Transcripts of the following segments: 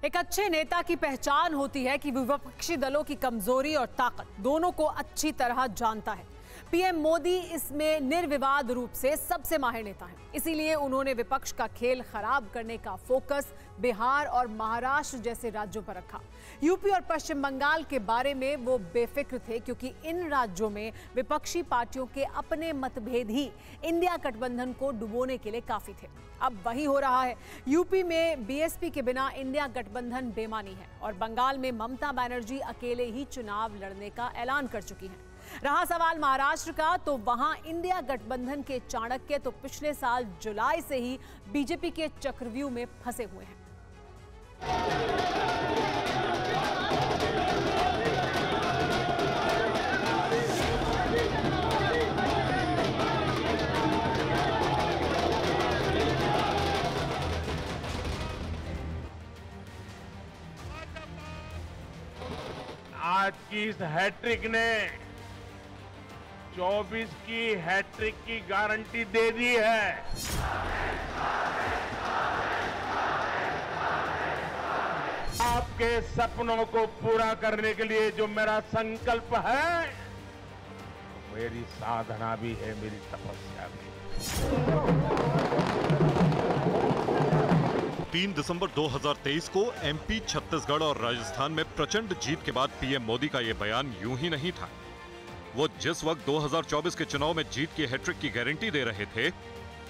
एक अच्छे नेता की पहचान होती है कि विपक्षी दलों की कमजोरी और ताकत दोनों को अच्छी तरह जानता है। पीएम मोदी इसमें निर्विवाद रूप से सबसे माहिर नेता हैं। इसीलिए उन्होंने विपक्ष का खेल खराब करने का फोकस बिहार और महाराष्ट्र जैसे राज्यों पर रखा। यूपी और पश्चिम बंगाल के बारे में वो बेफिक्र थे, क्योंकि इन राज्यों में विपक्षी पार्टियों के अपने मतभेद ही इंडिया गठबंधन को डुबोने के लिए काफी थे। अब वही हो रहा है। यूपी में बीएसपी के बिना इंडिया गठबंधन बेमानी है और बंगाल में ममता बनर्जी अकेले ही चुनाव लड़ने का ऐलान कर चुकी हैं। रहा सवाल महाराष्ट्र का, तो वहां इंडिया गठबंधन के चाणक्य तो पिछले साल जुलाई से ही बीजेपी के चक्रव्यूह में फंसे हुए हैं। आज की इस हैट्रिक ने 24 की हैट्रिक की गारंटी दे दी है। आपके सपनों को पूरा करने के लिए जो मेरा संकल्प है, मेरी साधना भी है, मेरी तपस्या भी। 3 दिसंबर 2023 को एमपी, छत्तीसगढ़ और राजस्थान में प्रचंड जीत के बाद पीएम मोदी का यह बयान यूं ही नहीं था। वो जिस वक्त 2024 के चुनाव में जीत की हैट्रिक की गारंटी दे रहे थे,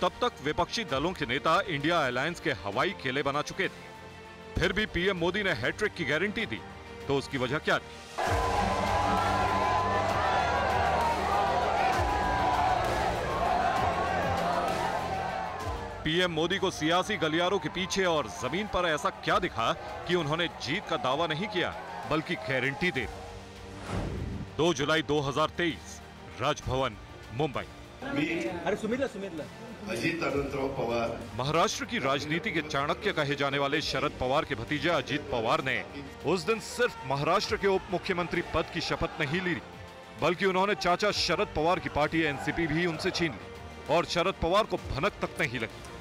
तब तक विपक्षी दलों के नेता इंडिया अलायंस के हवाई किले बना चुके थे। फिर भी पीएम मोदी ने हैट्रिक की गारंटी दी, तो उसकी वजह क्या थी? पीएम मोदी को सियासी गलियारों के पीछे और जमीन पर ऐसा क्या दिखा कि उन्होंने जीत का दावा नहीं किया, बल्कि गारंटी दे दी। 2 जुलाई 2023, राजभवन, मुंबई। अजित अनंतराव पवार। महाराष्ट्र की राजनीति के चाणक्य कहे जाने वाले शरद पवार के भतीजे अजित पवार ने उस दिन सिर्फ महाराष्ट्र के उप मुख्यमंत्री पद की शपथ नहीं ली, बल्कि उन्होंने चाचा शरद पवार की पार्टी एनसीपी भी उनसे छीन ली और शरद पवार को भनक तक नहीं लगी।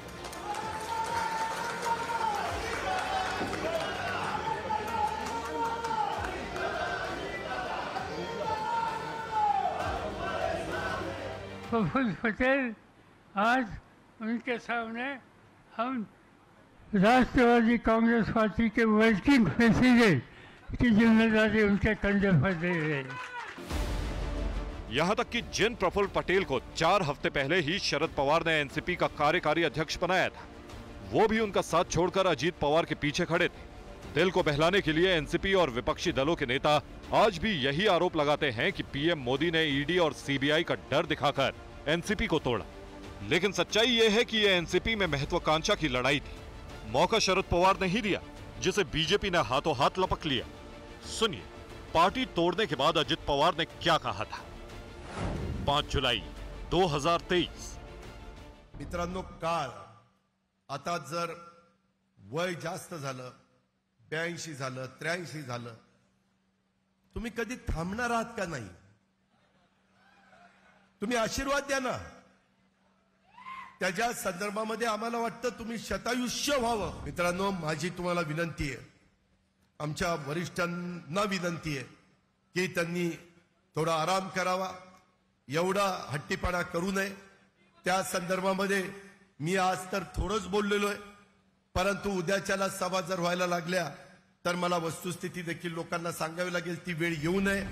प्रफुल्ल पटेल, आज उनके सामने हम राष्ट्रवादी कांग्रेस पार्टी के वर्किंग प्रेसिडेंट की जिम्मेदारी उनके कंधे पर दे रहे हैं। यहां तक कि जिन प्रफुल्ल पटेल को 4 हफ्ते पहले ही शरद पवार ने एनसीपी का कार्यकारी अध्यक्ष बनाया था, वो भी उनका साथ छोड़कर अजित पवार के पीछे खड़े थे। दिल को बहलाने के लिए एनसीपी और विपक्षी दलों के नेता आज भी यही आरोप लगाते हैं कि पीएम मोदी ने ईडी और सीबीआई का डर दिखाकर एनसीपी को तोड़ा। लेकिन सच्चाई यह है कि यह एनसीपी में महत्वाकांक्षा की लड़ाई थी। मौका शरद पवार ने ही दिया, जिसे बीजेपी ने हाथों हाथ लपक लिया। सुनिए, पार्टी तोड़ने के बाद अजित पवार ने क्या कहा था। 5 जुलाई 2023। मित्रांनो, काळ आता जर वय जास्त झालं, 82 झालं, 83 झालं, तुम्ही कधी थांबणार आहात का नाही? तुम्ही आशीर्वाद द्या ना। त्याच्या संदर्भामध्ये आम्हाला वाटतं तुम्ही शतायुष्य व्हावं। मित्रांनो, माझी तुम्हाला विनंती आहे, आमच्या वरिष्ठांना विनंती आहे की त्यांनी थोडा आराम करावा, एवढा हट्टीपणा करू नये। त्या संदर्भामध्ये मी आज तर थोडंच बोललेलो आहे, परंतु उद्याच्याला सभा जर व्हायला लागल्या तर मला वस्तुस्थिती देखील लोकांना सांगावी लागेल, ती वेळ येऊ नये।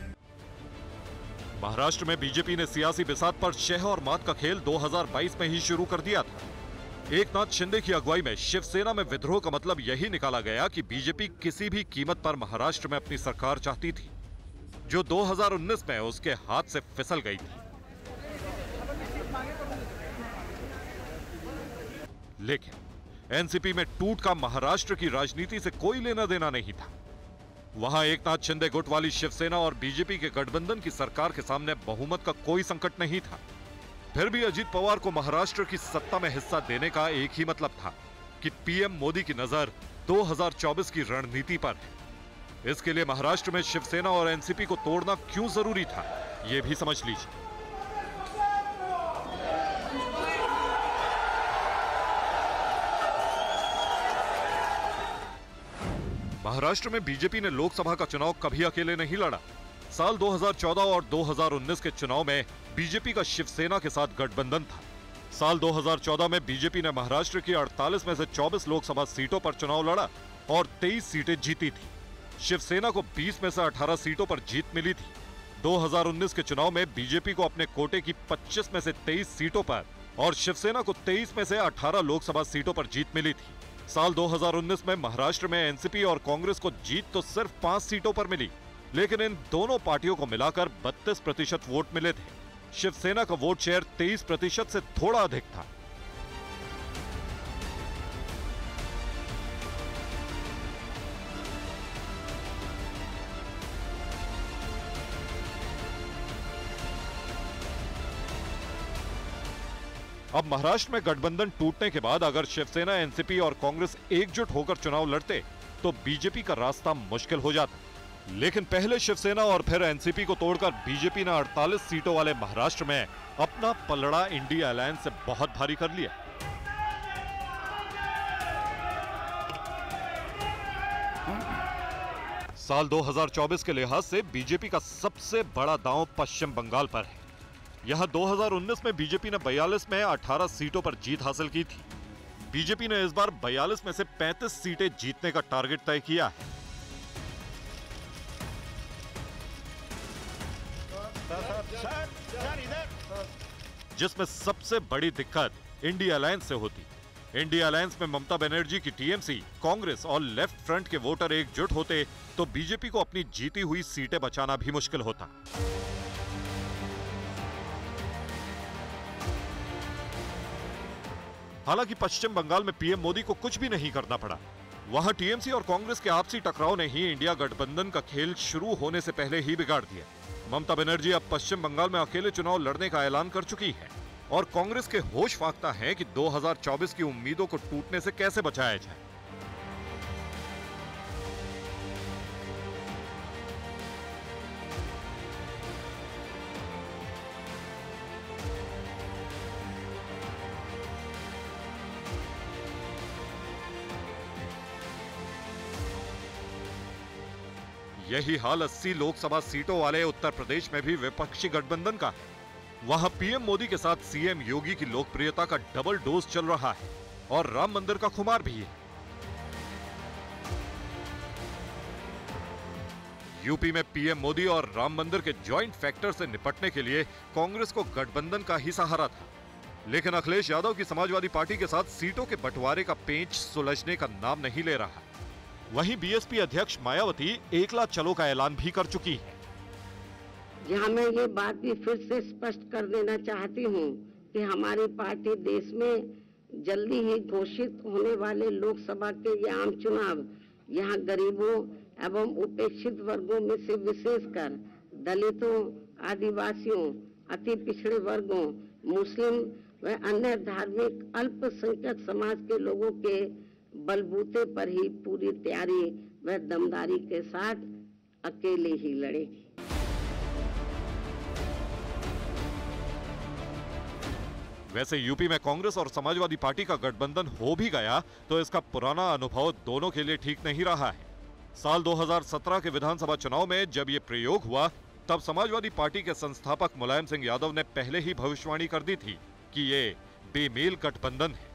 महाराष्ट्र में बीजेपी ने सियासी बिसात पर शह और मात का खेल 2022 में ही शुरू कर दिया था। एकनाथ शिंदे की अगुवाई में शिवसेना में विद्रोह का मतलब यही निकाला गया कि बीजेपी किसी भी कीमत पर महाराष्ट्र में अपनी सरकार चाहती थी, जो 2019 में उसके हाथ से फिसल गई थी। लेकिन एनसीपी में टूट का महाराष्ट्र की राजनीति से कोई लेना देना नहीं था। वहां एकनाथ शिंदे गुट वाली शिवसेना और बीजेपी के गठबंधन की सरकार के सामने बहुमत का कोई संकट नहीं था। फिर भी अजित पवार को महाराष्ट्र की सत्ता में हिस्सा देने का एक ही मतलब था कि पीएम मोदी की नजर 2024 की रणनीति पर है। इसके लिए महाराष्ट्र में शिवसेना और एनसीपी को तोड़ना क्यों जरूरी था, यह भी समझ लीजिए। महाराष्ट्र में बीजेपी ने लोकसभा का चुनाव कभी अकेले नहीं लड़ा। साल 2014 और 2019 के चुनाव में बीजेपी का शिवसेना के साथ गठबंधन था। साल 2014 में बीजेपी ने महाराष्ट्र की 48 में से 24 लोकसभा सीटों पर चुनाव लड़ा और 23 सीटें जीती थी। शिवसेना को 20 में से 18 सीटों पर जीत मिली थी। 2019 के चुनाव में बीजेपी को अपने कोटे की 25 में से 23 सीटों पर और शिवसेना को 23 में से 18 लोकसभा सीटों पर जीत मिली थी। साल 2019 में महाराष्ट्र में एनसीपी और कांग्रेस को जीत तो सिर्फ 5 सीटों पर मिली, लेकिन इन दोनों पार्टियों को मिलाकर 32% वोट मिले थे। शिवसेना का वोट शेयर 23% से थोड़ा अधिक था। अब महाराष्ट्र में गठबंधन टूटने के बाद अगर शिवसेना, एनसीपी और कांग्रेस एकजुट होकर चुनाव लड़ते तो बीजेपी का रास्ता मुश्किल हो जाता। लेकिन पहले शिवसेना और फिर एनसीपी को तोड़कर बीजेपी ने 48 सीटों वाले महाराष्ट्र में अपना पलड़ा इंडिया अलायंस से बहुत भारी कर लिया। साल 2024 के लिहाज से बीजेपी का सबसे बड़ा दांव पश्चिम बंगाल पर है। यहां 2019 में बीजेपी ने 42 में 18 सीटों पर जीत हासिल की थी। बीजेपी ने इस बार 42 में से 35 सीटें जीतने का टारगेट तय किया है। जिसमें सबसे बड़ी दिक्कत इंडिया अलायंस से होती। इंडिया अलायंस में ममता बनर्जी की टीएमसी, कांग्रेस और लेफ्ट फ्रंट के वोटर एकजुट होते तो बीजेपी को अपनी जीती हुई सीटें बचाना भी मुश्किल होता। हालांकि पश्चिम बंगाल में पीएम मोदी को कुछ भी नहीं करना पड़ा। वहां टीएमसी और कांग्रेस के आपसी टकराव ने ही इंडिया गठबंधन का खेल शुरू होने से पहले ही बिगाड़ दिया। ममता बनर्जी अब पश्चिम बंगाल में अकेले चुनाव लड़ने का ऐलान कर चुकी है और कांग्रेस के होश फाख्ता है कि 2024 की उम्मीदों को टूटने से कैसे बचाया जाए। यही हाल 80 लोकसभा सीटों वाले उत्तर प्रदेश में भी विपक्षी गठबंधन का है। वहां पीएम मोदी के साथ सीएम योगी की लोकप्रियता का डबल डोज चल रहा है और राम मंदिर का खुमार भी है। यूपी में पीएम मोदी और राम मंदिर के जॉइंट फैक्टर से निपटने के लिए कांग्रेस को गठबंधन का ही सहारा था, लेकिन अखिलेश यादव की समाजवादी पार्टी के साथ सीटों के बंटवारे का पेंच सुलझने का नाम नहीं ले रहा। वहीं बीएसपी अध्यक्ष मायावती एकला चलो का ऐलान भी कर चुकी है। यहाँ मैं ये बात भी फिर से स्पष्ट कर देना चाहती हूँ कि हमारी पार्टी देश में जल्दी ही घोषित होने वाले लोकसभा के ये आम चुनाव यहाँ गरीबों एवं उपेक्षित वर्गों में से विशेषकर दलितों, आदिवासियों, अति पिछड़े वर्गों, मुस्लिम व अन्य धार्मिक अल्पसंख्यक समाज के लोगों के बलबूते पर ही पूरी तैयारी व दमदारी के साथ अकेले ही लड़ेगी। वैसे यूपी में कांग्रेस और समाजवादी पार्टी का गठबंधन हो भी गया तो इसका पुराना अनुभव दोनों के लिए ठीक नहीं रहा है। साल 2017 के विधानसभा चुनाव में जब ये प्रयोग हुआ तब समाजवादी पार्टी के संस्थापक मुलायम सिंह यादव ने पहले ही भविष्यवाणी कर दी थी कि ये बेमेल गठबंधन है।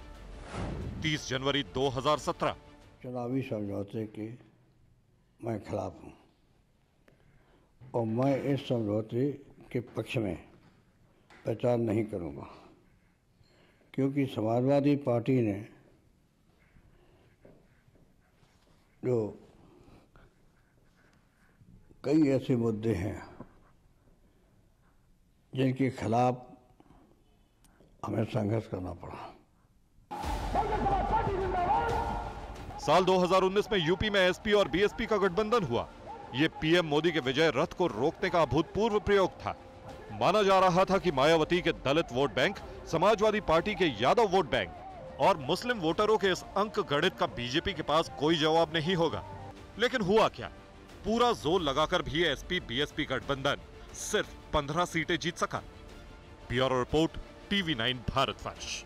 30 जनवरी 2017। चुनावी समझौते के मैं खिलाफ हूं और मैं इस समझौते के पक्ष में प्रचार नहीं करूंगा, क्योंकि समाजवादी पार्टी ने जो कई ऐसे मुद्दे हैं जिनके खिलाफ हमें संघर्ष करना पड़ा। साल 2019 में यूपी में एसपी और बीएसपी का गठबंधन हुआ। ये पीएम मोदी के विजय रथ को रोकने का अभूतपूर्व प्रयोग था। माना जा रहा था कि मायावती के दलित वोट बैंक, समाजवादी पार्टी के यादव वोट बैंक और मुस्लिम वोटरों के इस अंक गणित का बीजेपी के पास कोई जवाब नहीं होगा। लेकिन हुआ क्या? पूरा जोर लगाकर भी एसपी बीएसपी गठबंधन सिर्फ 15 सीटें जीत सका। Bureau report, TV9 Bharatvarsh.